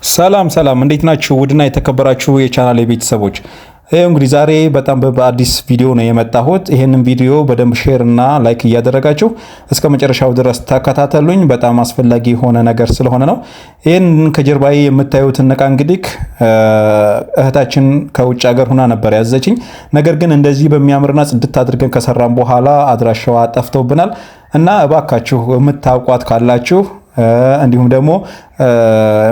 ሰላም ሰላም፣ እንዴት ናችሁ? ውድና የተከበራችሁ የቻናል ቤተሰቦች፣ ይሄው እንግዲህ ዛሬ በጣም በአዲስ ቪዲዮ ነው የመጣሁት። ይሄንን ቪዲዮ በደንብ ሼር እና ላይክ እያደረጋችሁ እስከ መጨረሻው ድረስ ተከታተሉኝ። በጣም አስፈላጊ የሆነ ነገር ስለሆነ ነው። ይሄን ከጀርባዬ የምታዩትን እቃ እንግዲህ እህታችን ከውጭ ሀገር ሆና ነበር ያዘችኝ። ነገር ግን እንደዚህ በሚያምርና ጽድት አድርገን ከሰራን በኋላ አድራሻዋ ጠፍቶብናል እና እባካችሁ የምታውቋት ካላችሁ እንዲሁም ደግሞ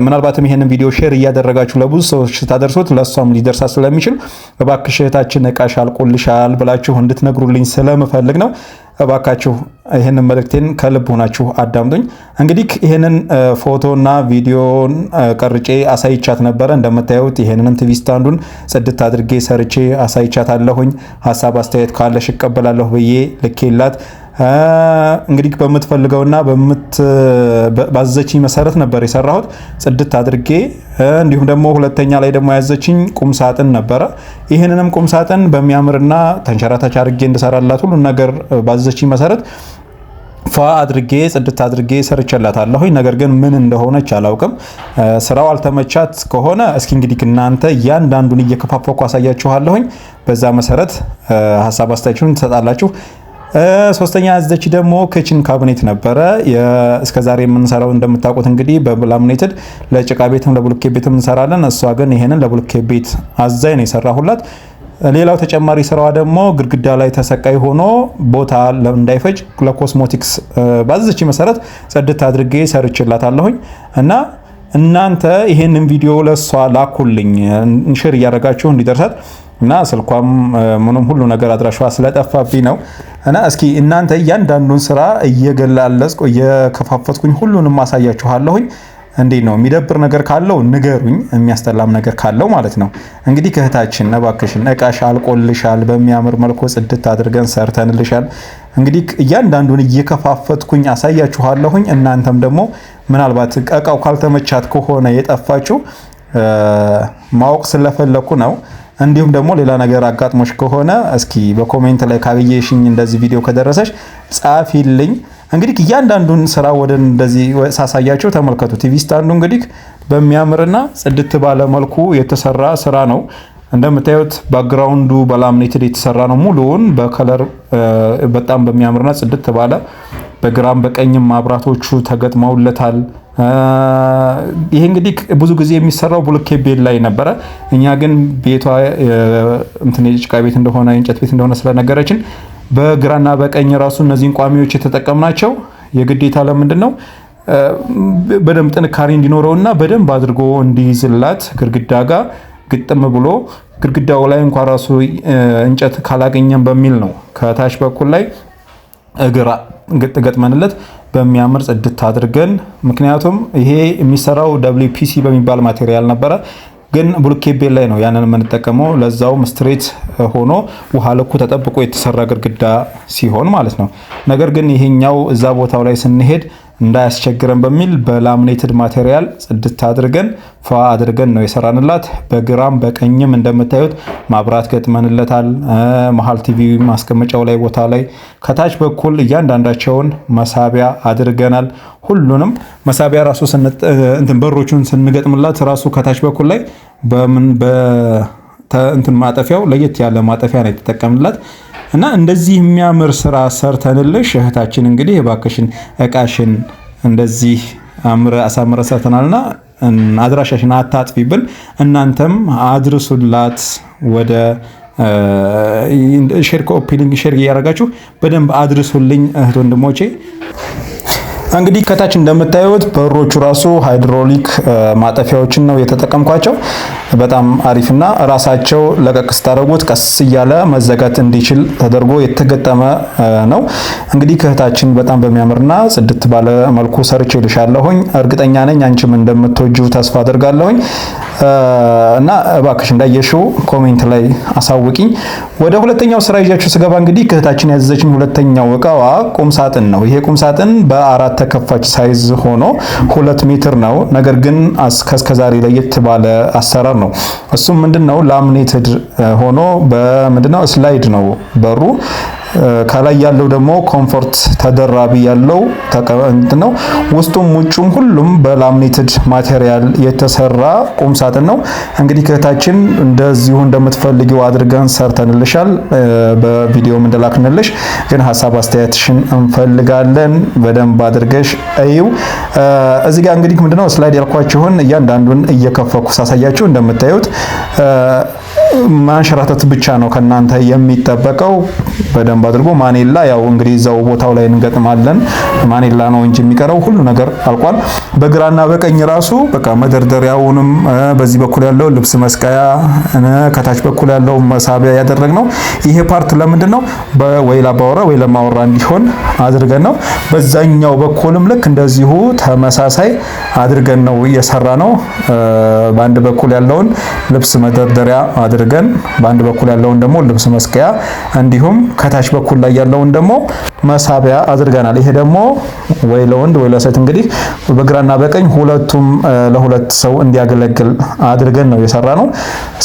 ምናልባትም ይሄንን ቪዲዮ ሼር እያደረጋችሁ ለብዙ ሰዎች ታደርሱት ለሷም ሊደርሳ ስለሚችል እባክሽ እህታችን እቃሽ አልቆልሻል ብላችሁ እንድትነግሩልኝ ስለምፈልግ ነው። እባካችሁ ይሄንን መልእክቴን ከልብ ሆናችሁ አዳምጡኝ። እንግዲህ ይሄንን ፎቶና ቪዲዮን ቀርጬ አሳይቻት ነበረ። እንደምታዩት ይሄንን ቲቪ ስታንዱን ጽድት አድርጌ ሰርቼ አሳይቻታለሁኝ። ሐሳብ አስተያየት ካለሽ እቀበላለሁ ብዬ ልኬላት እንግዲህ በምትፈልገውና ባዘችኝ መሰረት ነበር የሰራሁት ጽድት አድርጌ። እንዲሁም ደግሞ ሁለተኛ ላይ ደግሞ ያዘችኝ ቁም ሳጥን ነበረ። ይሄንንም ቁም ሳጥን በሚያምርና ተንሸራታች አድርጌ እንድሰራላት ሁሉ ነገር ባዘችኝ መሰረት ፏ አድርጌ ጽድት አድርጌ ሰርቼላታለሁ። ነገር ግን ምን እንደሆነች አላውቅም። ስራው አልተመቻት ከሆነ እስኪ እንግዲህ እናንተ እያንዳንዱን እየከፋፈኩ አሳያችኋለሁኝ። በዛ መሰረት ሐሳብ አስተያየቱን ትሰጣላችሁ። ሶስተኛ ያዘች ደግሞ ኪችን ካቢኔት ነበረ። እስከዛሬ የምንሰራው እንደምታውቁት እንግዲህ በላሚኔትድ ለጭቃ ቤትም ለብሎኬት ቤትም እንሰራለን። እሷ ግን ይሄንን ለብሎኬት ቤት አዛኝ ነው የሰራሁላት። ሌላው ተጨማሪ ስራዋ ደግሞ ግድግዳ ላይ ተሰቃይ ሆኖ ቦታ እንዳይፈጅ ለኮስሞቲክስ ባዘች መሰረት ጽድት አድርጌ ሰርችላታለሁኝ እና እናንተ ይሄንን ቪዲዮ ለሷ ላኩልኝ ሼር እያደረጋችሁ እንዲደርሳት እና ስልኳም ምንም ሁሉ ነገር አድራሻዋ ስለጠፋብኝ ነው። እና እስኪ እናንተ እያንዳንዱን ስራ እየገላለጽኩ እየከፋፈትኩኝ ሁሉንም ማሳያችኋለሁኝ። እንዴት ነው የሚደብር ነገር ካለው ንገሩኝ፣ የሚያስጠላም ነገር ካለው ማለት ነው። እንግዲህ እህታችን እባክሽን እቃሽ አልቆልሻል፣ በሚያምር መልኩ ጽድት አድርገን ሰርተንልሻል። እንግዲህ እያንዳንዱን እየከፋፈትኩኝ አሳያችኋለሁኝ። እናንተም ደግሞ ምናልባት እቃው ካልተመቻት ከሆነ የጠፋችሁ ማወቅ ስለፈለኩ ነው። እንዲሁም ደግሞ ሌላ ነገር አጋጥሞሽ ከሆነ እስኪ በኮሜንት ላይ ካገኘሽኝ እንደዚህ ቪዲዮ ከደረሰሽ ጻፊልኝ። እንግዲህ እያንዳንዱን ስራ ወደ እንደዚህ ሳሳያችሁ ተመልከቱ። ቲቪ ስታንዱ እንግዲህ በሚያምርና ጽድት ባለ መልኩ የተሰራ ስራ ነው። እንደምታዩት ባክግራውንዱ በላሚኔትድ የተሰራ ነው። ሙሉውን በከለር በጣም በሚያምርና ጽድት ባለ በግራም በቀኝም ማብራቶቹ ተገጥመውለታል። ይሄ እንግዲህ ብዙ ጊዜ የሚሰራው ብሎኬት ቤት ላይ ነበረ። እኛ ግን ቤቷ እንትን የጭቃ ቤት እንደሆነ የእንጨት ቤት እንደሆነ ስለነገረችን በግራና በቀኝ ራሱ እነዚህን ቋሚዎች የተጠቀምናቸው የግዴታ ለምንድን ነው በደንብ ጥንካሬ እንዲኖረውና በደንብ አድርጎ እንዲይዝላት ግድግዳ ጋር ግጥም ብሎ ግድግዳው ላይ እንኳን ራሱ እንጨት ካላገኘን በሚል ነው ከታች በኩል ላይ እግራ ገጥመንለት በሚያምር ጽድት አድርገን። ምክንያቱም ይሄ የሚሰራው WPC በሚባል ማቴሪያል ነበረ፣ ግን ብሎኬት ቤት ላይ ነው ያንን የምንጠቀመው። ለዛውም ስትሬት ሆኖ ውሃ ልኩ ተጠብቆ የተሰራ ግድግዳ ሲሆን ማለት ነው። ነገር ግን ይሄኛው እዛ ቦታው ላይ ስንሄድ እንዳያስቸግረን በሚል በላሚኔትድ ማቴሪያል ጽድት አድርገን ፏ አድርገን ነው የሰራንላት። በግራም በቀኝም እንደምታዩት ማብራት ገጥመንለታል። መሀል ቲቪ ማስቀመጫው ላይ ቦታ ላይ ከታች በኩል እያንዳንዳቸውን መሳቢያ አድርገናል። ሁሉንም መሳቢያ ራሱ በሮቹን ስንገጥምላት ራሱ ከታች በኩል ላይ እንትን ማጠፊያው ለየት ያለ ማጠፊያ ነው የተጠቀምንላት። እና እንደዚህ የሚያምር ስራ ሰርተንልሽ እህታችን እንግዲህ እባክሽን እቃሽን እንደዚህ አሳምረ ሰርተናልና አድራሻሽን አታጥፊብን። እናንተም አድርሱላት ወደ ሼር ኮፒሊንግ ሼር እያደረጋችሁ በደንብ አድርሱልኝ እህት ወንድሞቼ። እንግዲህ ከታች እንደምታዩት በሮቹ ራሱ ሃይድሮሊክ ማጠፊያዎችን ነው የተጠቀምኳቸው። በጣም አሪፍና ራሳቸው ለቀቅ ስታደርጉት ቀስ እያለ መዘጋት እንዲችል ተደርጎ የተገጠመ ነው። እንግዲህ ከእህታችን በጣም በሚያምርና ጽድት ባለ መልኩ ሰርቼልሻለሁኝ። እርግጠኛ ነኝ አንቺም እንደምትወጂው ተስፋ አደርጋለሁኝ። እና እባክሽ እንዳየሽው ኮሜንት ላይ አሳውቂኝ። ወደ ሁለተኛው ስራ ይዣችሁ ስገባ እንግዲህ ከእህታችን ያዘዘችኝ ሁለተኛው እቃዋ ቁም ሳጥን ነው። ይሄ ቁም ሳጥን በአራት ተከፋች ሳይዝ ሆኖ 2 ሜትር ነው። ነገር ግን እስከዛሬ ለየት ባለ አሰራር ነው። እሱም ምንድነው ላሚኔትድ ሆኖ በምንድነው ስላይድ ነው በሩ ከላይ ያለው ደግሞ ኮምፎርት ተደራቢ ያለው ነው። ውስጡም ውጩም ሁሉም በላሚኔትድ ማቴሪያል የተሰራ ቁም ሳጥን ነው። እንግዲህ ከታችን እንደዚሁ እንደምትፈልጊው አድርገን ሰርተንልሻል። በቪዲዮም እንደላክንልሽ ግን ሐሳብ አስተያየትሽን እንፈልጋለን። በደንብ አድርገሽ እዩ። እዚህ ጋር እንግዲህ ምንድነው ስላይድ ያልኳችሁን እያንዳንዱን እየከፈኩ ሳሳያችሁ እንደምታዩት ማንሸራተት ብቻ ነው ከናንተ የሚጠበቀው። በደንብ አድርጎ ማኔላ ያው እንግዲህ እዛው ቦታው ላይ እንገጥማለን። ማኔላ ነው እንጂ የሚቀረው ሁሉ ነገር አልቋል። በግራና በቀኝ ራሱ በቃ መደርደሪያውንም በዚህ በኩል ያለው ልብስ መስቀያ ከታች በኩል ያለው መሳቢያ ያደረግነው ይሄ ፓርት ለምንድነው ወይ ለአባወራ ወይ ለማወራ እንዲሆን አድርገን ነው። በዛኛው በኩልም ልክ እንደዚሁ ተመሳሳይ አድርገን ነው እየሰራ ነው። በአንድ በኩል ያለውን ልብስ መደርደሪያ አድርገን በአንድ በኩል ያለውን ደግሞ ልብስ መስቀያ እንዲሁም ከታች በኩል ላይ ያለውን ደግሞ መሳቢያ አድርገናል። ይሄ ደግሞ ወይ ለወንድ ወይ ለሴት እንግዲህ በግራና በቀኝ ሁለቱም ለሁለት ሰው እንዲያገለግል አድርገን ነው የሰራ ነው።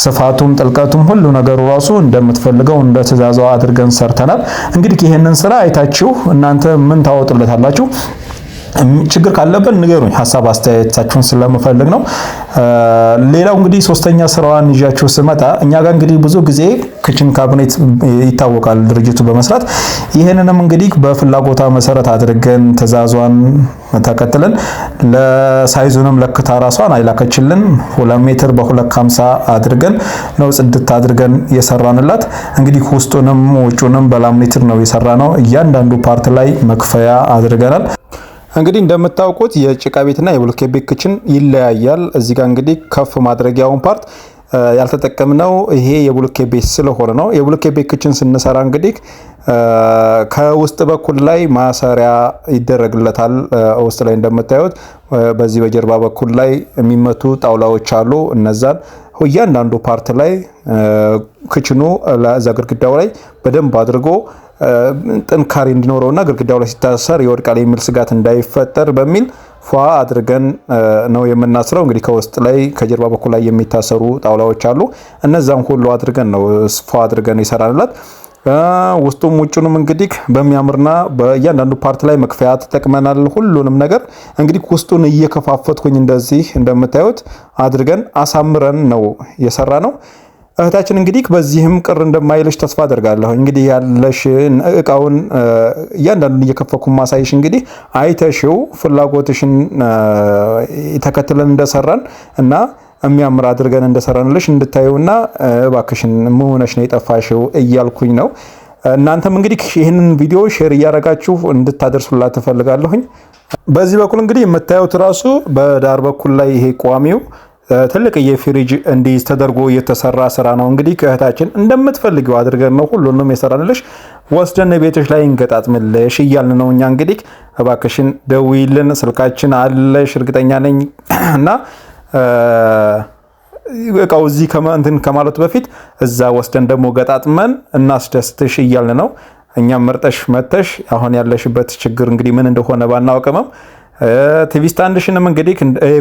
ስፋቱም ጥልቀቱም ሁሉ ነገሩ ራሱ እንደምትፈልገው እንደ ትእዛዟ አድርገን ሰርተናል። እንግዲህ ይሄንን ስራ አይታችሁ እናንተ ምን ታወጡለታላችሁ? ችግር ካለበት ንገሩኝ። ሐሳብ አስተያየታችሁን ስለምፈልግ ነው። ሌላው እንግዲህ ሶስተኛ ስራዋን ይዣችሁ ስመጣ እኛ ጋር እንግዲህ ብዙ ጊዜ ክችን ካቢኔት ይታወቃል ድርጅቱ በመስራት ይሄንንም እንግዲህ በፍላጎታ መሰረት አድርገን ትእዛዟን ተከትለን ለሳይዙንም ለክታ ራሷን አይላከችልን 2 ሜትር በ250 አድርገን ነው ጽድት አድርገን የሰራንላት። እንግዲህ ውስጡንም ውጩንም በላሚኔትር ነው የሰራነው። እያንዳንዱ ፓርት ላይ መክፈያ አድርገናል። እንግዲህ እንደምታውቁት የጭቃ ቤትና የብሎኬት ቤት ክችን ይለያያል። እዚህ ጋር እንግዲህ ከፍ ማድረጊያውን ፓርት ያልተጠቀምነው ይሄ የብሎኬት ቤት ስለሆነ ነው። የብሎኬት ቤት ክችን ስንሰራ እንግዲህ ከውስጥ በኩል ላይ ማሰሪያ ይደረግለታል። ውስጥ ላይ እንደምታዩት በዚህ በጀርባ በኩል ላይ የሚመቱ ጣውላዎች አሉ። እነዛን እያንዳንዱ ፓርት ላይ ክችኑ ለዛ ግድግዳው ላይ በደንብ አድርጎ ጥንካሬ እንዲኖረውና ግድግዳው ላይ ሲታሰር ይወድቃል የሚል ስጋት እንዳይፈጠር በሚል ፏ አድርገን ነው የምናስረው። እንግዲህ ከውስጥ ላይ ከጀርባ በኩል ላይ የሚታሰሩ ጣውላዎች አሉ። እነዛን ሁሉ አድርገን ነው ፏ አድርገን ይሰራንላት። ውስጡም ውጩንም እንግዲህ በሚያምርና በእያንዳንዱ ፓርት ላይ መክፈያ ተጠቅመናል። ሁሉንም ነገር እንግዲህ ውስጡን እየከፋፈትኩኝ እንደዚህ እንደምታዩት አድርገን አሳምረን ነው የሰራ ነው። እህታችን እንግዲህ በዚህም ቅር እንደማይልሽ ተስፋ አደርጋለሁ። እንግዲህ ያለሽ እቃውን እያንዳንዱን እየከፈኩ ማሳይሽ እንግዲህ አይተሽው ፍላጎትሽን ተከትለን እንደሰራን እና የሚያምር አድርገን እንደሰራንልሽ እንድታዩና እባክሽን ምን ነው የጠፋሽው እያልኩኝ ነው። እናንተም እንግዲህ ይህንን ቪዲዮ ሼር እያደረጋችሁ እንድታደርሱላት ተፈልጋለሁኝ። በዚህ በኩል እንግዲህ የምታዩት ራሱ በዳር በኩል ላይ ይሄ ቋሚው ትልቅ የፍሪጅ እንዲይዝ ተደርጎ የተሰራ ስራ ነው። እንግዲህ ከእህታችን እንደምትፈልጊው አድርገን ነው ሁሉንም የሰራንልሽ። ወስደን ቤትሽ ላይ እንገጣጥምልሽ እያልን ነው። እኛ እንግዲህ እባክሽን ደውይልን፣ ስልካችን አለሽ እርግጠኛ ነኝ እና እቃው እዚህ ከማለቱ በፊት እዛ ወስደን ደግሞ ገጣጥመን እናስደስትሽ እያልን ነው። እኛም መርጠሽ መተሽ አሁን ያለሽበት ችግር እንግዲህ ምን እንደሆነ ባናውቅም ቲቪ ስታንድሽንም እንግዲህ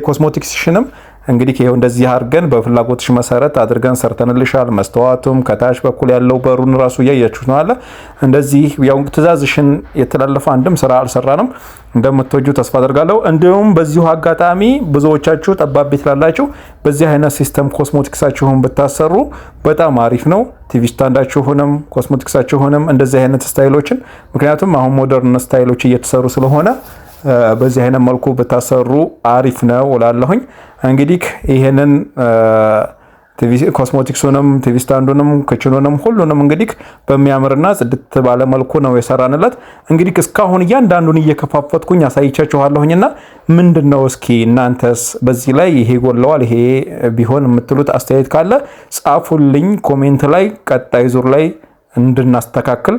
ኮስሞቲክስሽንም እንግዲህ ይሄው እንደዚህ አድርገን በፍላጎትሽ መሰረት አድርገን ሰርተንልሻል። መስተዋቱም ከታች በኩል ያለው በሩን ራሱ እያያችሁት ነው አለ። እንደዚህ ያው ትእዛዝሽን የተላለፈ አንድም ስራ አልሰራንም። እንደምትወጁ ተስፋ አደርጋለሁ። እንዲሁም በዚሁ አጋጣሚ ብዙዎቻችሁ ጠባብ ቤት ላላችሁ በዚህ አይነት ሲስተም ኮስሞቲክሳችሁን ብታሰሩ በጣም አሪፍ ነው። ቲቪ ስታንዳችሁንም ኮስሞቲክሳችሁንም እንደዚህ አይነት ስታይሎችን ምክንያቱም አሁን ሞደርን ስታይሎች እየተሰሩ ስለሆነ በዚህ አይነት መልኩ ብታሰሩ አሪፍ ነው እላለሁኝ። እንግዲህ ይሄንን ቲቪ ኮስሞቲክሱንም ቲቪ ስታንዱንም ክችኑንም ሁሉንም እንግዲህ በሚያምርና ጽድት ባለ መልኩ ነው የሰራንለት። እንግዲህ እስካሁን እያንዳንዱን እየከፋፈትኩኝ አሳይቻችኋለሁኝና ምንድነው እስኪ እናንተስ በዚህ ላይ ይሄ ጎለዋል ይሄ ቢሆን የምትሉት አስተያየት ካለ ጻፉልኝ ኮሜንት ላይ፣ ቀጣይ ዙር ላይ እንድናስተካክል።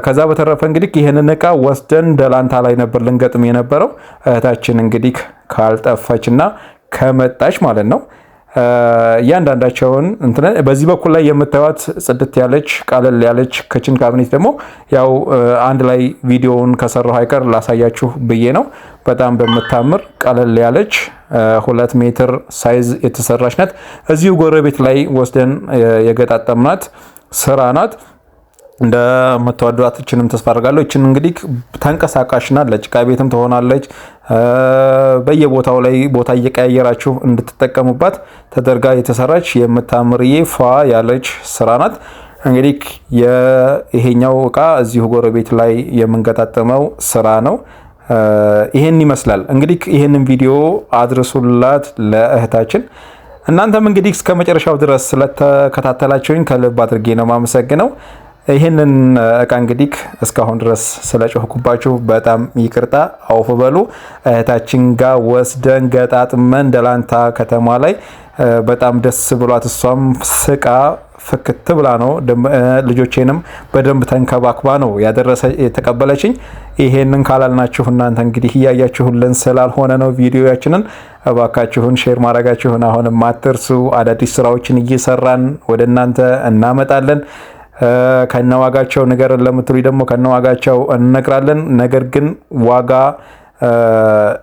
ከዛ በተረፈ እንግዲህ ይሄንን እቃ ወስደን ደላንታ ላይ ነበር ልንገጥም የነበረው። እህታችን እንግዲህ ካልጠፋችና ከመጣች ማለት ነው እያንዳንዳቸውን በዚህ በኩል ላይ የምታዩት ጽድት ያለች ቀለል ያለች ክችን ካቢኔት ደግሞ ያው አንድ ላይ ቪዲዮውን ከሰራሁ አይቀር ላሳያችሁ ብዬ ነው። በጣም በመታምር ቀለል ያለች 2 ሜትር ሳይዝ የተሰራች ናት። እዚሁ ጎረቤት ላይ ወስደን የገጣጠምናት ስራ ናት። እንደምትወዷት እችንም ተስፋ አድርጋለሁ። እችን እንግዲህ ተንቀሳቃሽ ናት፣ ለጭቃ ቤትም ትሆናለች። በየቦታው ላይ ቦታ እየቀያየራችሁ እንድትጠቀሙባት ተደርጋ የተሰራች የምታምርዬ ፏ ያለች ስራ ናት። እንግዲህ ይሄኛው እቃ እዚሁ ጎረቤት ላይ የምንገጣጠመው ስራ ነው። ይሄን ይመስላል። እንግዲህ ይሄንን ቪዲዮ አድርሱላት ለእህታችን። እናንተም እንግዲህ እስከ መጨረሻው ድረስ ስለተከታተላችሁኝ ከልብ አድርጌ ነው ማመሰግነው። ይህንን እቃ እንግዲህ እስካሁን ድረስ ስለጮህኩባችሁ በጣም ይቅርታ አውፍ በሉ። እህታችን ጋር ወስደን ገጣጥመን ደላንታ ከተማ ላይ በጣም ደስ ብሏት እሷም ስቃ ፍክት ብላ ነው ልጆቼንም በደንብ ተንከባክባ ነው የተቀበለችኝ። ይሄንን ካላልናችሁ እናንተ እንግዲህ እያያችሁልን ስላልሆነ ነው ቪዲዮያችንን። እባካችሁን ሼር ማድረጋችሁን አሁንም አትርሱ። አዳዲስ ስራዎችን እየሰራን ወደ እናንተ እናመጣለን። ከነዋጋቸው ንገረን ለምትሉ ደግሞ ከነዋጋቸው እንነግራለን። ነገር ግን ዋጋ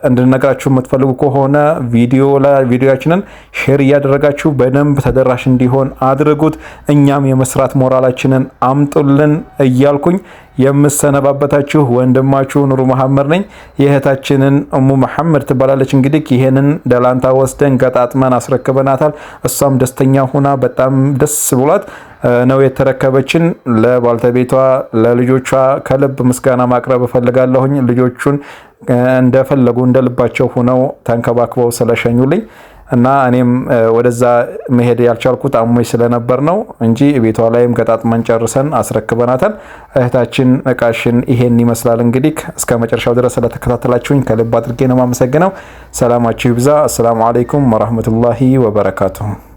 እንድንነግራችሁ የምትፈልጉ ከሆነ ቪዲዮያችንን ሼር እያደረጋችሁ በደንብ ተደራሽ እንዲሆን አድርጉት። እኛም የመስራት ሞራላችንን አምጡልን እያልኩኝ የምሰነባበታችሁ ወንድማችሁ ኑሩ መሐመድ ነኝ። የእህታችንን እሙ መሐመድ ትባላለች። እንግዲህ ይሄንን ደላንታ ወስደን ገጣጥመን አስረክበናታል። እሷም ደስተኛ ሆና በጣም ደስ ብሏት ነው የተረከበችን። ለባልተቤቷ ለልጆቿ ከልብ ምስጋና ማቅረብ እፈልጋለሁኝ። ልጆቹን እንደፈለጉ እንደልባቸው ሆነው ተንከባክበው ስለሸኙልኝ እና እኔም ወደዛ መሄድ ያልቻልኩት አሞኝ ስለነበር ነው እንጂ ቤቷ ላይም ገጣጥመን ጨርሰን አስረክበናታል። እህታችን እቃሽን ይሄን ይመስላል። እንግዲህ እስከ መጨረሻው ድረስ ስለተከታተላችሁኝ ከልብ አድርጌ ነው የማመሰግነው። ሰላማችሁ ይብዛ። አሰላሙ አለይኩም ወራህመቱላሂ ወበረካቱሁ።